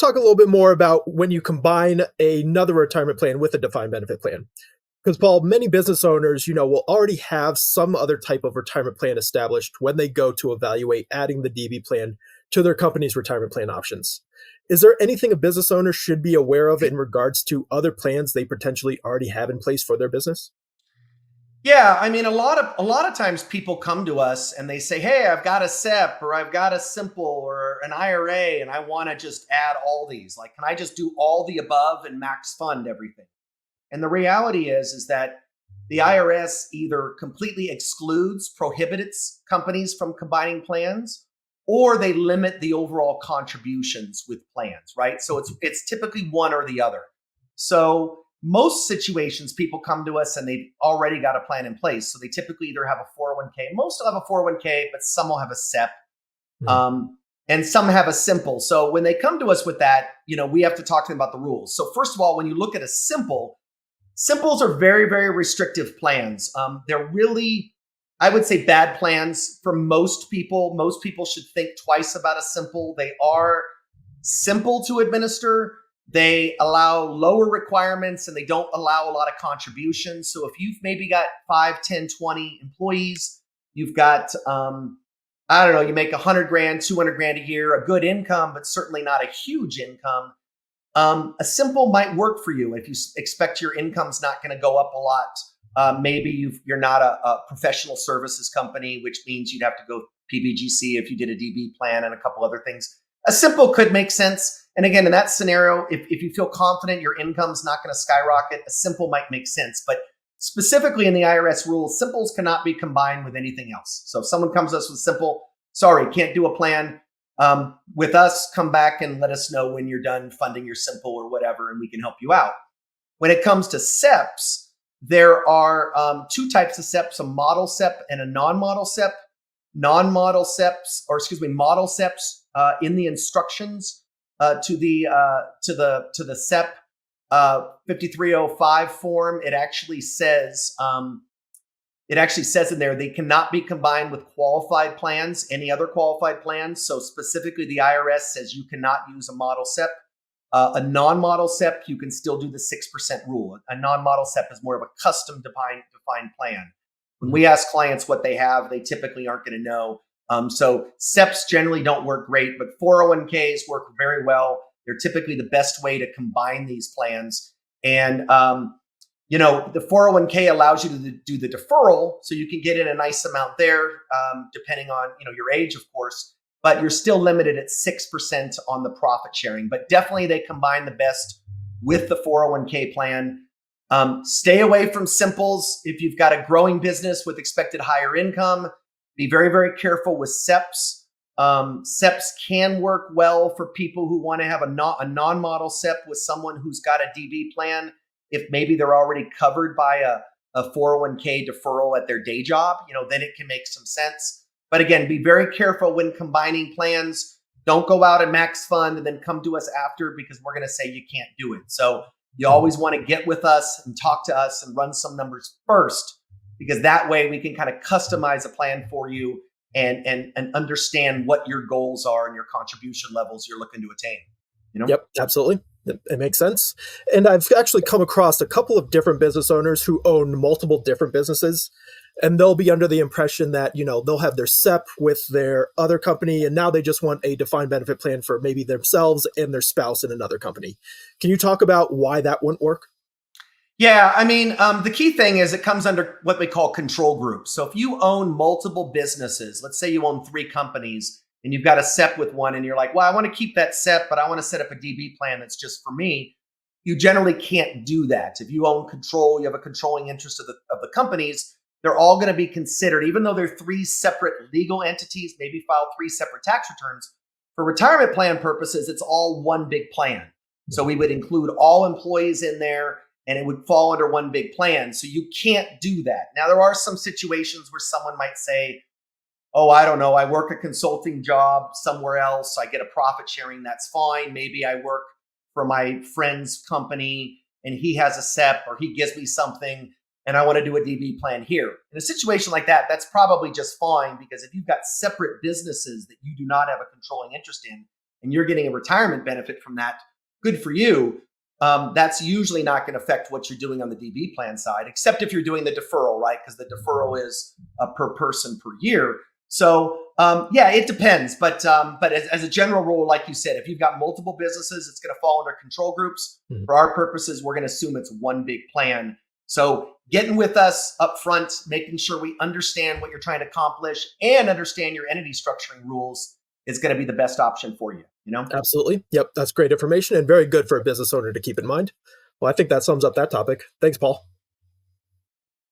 talk a little bit more about when you combine another retirement plan with a defined benefit plan. Because Paul, many business owners, will already have some other type of retirement plan established when they go to evaluate adding the DB plan to their company's retirement plan options. Is there anything a business owner should be aware of in regards to other plans they potentially already have in place for their business? Yeah, I mean, a lot of times people come to us and they say, "Hey, I've got a SEP or I've got a simple or an IRA, and I want to just add all these. Like, can I just do all the above and max fund everything?" And the reality is that the IRS either completely excludes, prohibits companies from combining plans, or they limit the overall contributions with plans, right? So it's typically one or the other. So most situations, people come to us and they've already got a plan in place. So they typically either have a 401k. Most will have a 401k, but some will have a SEP, Mhm. and some have a simple. So when they come to us with that, we have to talk to them about the rules. So first of all, when you look at a simple, simples are very, very restrictive plans. They're really, I would say, bad plans for most people. Most people should think twice about a simple. They are simple to administer. They allow lower requirements and they don't allow a lot of contributions. So if you've maybe got 5, 10, 20 employees, you've got, I don't know, you make 100 grand, 200 grand a year, a good income, but certainly not a huge income. A simple might work for you if you expect your income's not going to go up a lot. Maybe you're not a professional services company, which means you'd have to go PBGC if you did a DB plan and a couple other things. A simple could make sense. And again, in that scenario, if you feel confident your income's not going to skyrocket, a simple might make sense. But specifically in the IRS rules, simples cannot be combined with anything else. So if someone comes to us with simple, sorry, can't do a plan. With us, come back and let us know when you're done funding your simple or whatever, and we can help you out. When it comes to SEPs, there are two types of SEPs, a model SEP and a non-model SEP. Non-model SEPs, or excuse me, model SEPs in the instructions to the SEP 5305 form, it actually says in there they cannot be combined with qualified plans, any other qualified plans. So specifically, the IRS says you cannot use a model SEP. A non-model SEP, you can still do the 6% rule. A non-model SEP is more of a custom defined plan. When we ask clients what they have, they typically aren't going to know. So SEPs generally don't work great, but 401ks work very well. They're typically the best way to combine these plans. And, the 401k allows you to do the deferral, so you can get in a nice amount there, depending on, your age, of course, but you're still limited at 6% on the profit sharing. But definitely they combine the best with the 401k plan. Stay away from simples. If you've got a growing business with expected higher income, be very, very careful with SEPs. SEPs can work well for people who want to have a non-model SEP with someone who's got a DB plan. If maybe they're already covered by a 401k deferral at their day job, then it can make some sense. But again, be very careful when combining plans. Don't go out and max fund and then come to us after, because we're going to say you can't do it. So you always want to get with us and talk to us and run some numbers first, because that way we can kind of customize a plan for you and understand what your goals are and your contribution levels you're looking to attain. Yep, absolutely. It makes sense. And I've actually come across a couple of different business owners who own multiple different businesses, and they'll be under the impression that, they'll have their SEP with their other company, and now they just want a defined benefit plan for maybe themselves and their spouse in another company. Can you talk about why that wouldn't work? Yeah, I mean, the key thing is it comes under what we call control groups. So if you own multiple businesses, let's say you own 3 companies and you've got a SEP with one and you're like, well, I want to keep that SEP, but I want to set up a DB plan that's just for me. You generally can't do that. If you own control, you have a controlling interest of the companies, they're all going to be considered, even though they're 3 separate legal entities, maybe file 3 separate tax returns. For retirement plan purposes, it's all one big plan. So we would include all employees in there, and it would fall under one big plan. So you can't do that. Now, there are some situations where someone might say, oh, I don't know, I work a consulting job somewhere else, I get a profit sharing, that's fine. Maybe I work for my friend's company and he has a SEP or he gives me something and I want to do a DB plan here. In a situation like that, that's probably just fine, because if you've got separate businesses that you do not have a controlling interest in, and you're getting a retirement benefit from that, good for you. That's usually not going to affect what you're doing on the DB plan side, except if you're doing the deferral, right? Because the deferral is per person per year. So yeah, it depends. But as a general rule, like you said, if you've got multiple businesses, it's going to fall under control groups. Mhm. For our purposes, we're going to assume it's one big plan. So getting with us up front, making sure we understand what you're trying to accomplish and understand your entity structuring rules is going to be the best option for you, you know? Absolutely. Yep. That's great information and very good for a business owner to keep in mind. Well, I think that sums up that topic. Thanks, Paul.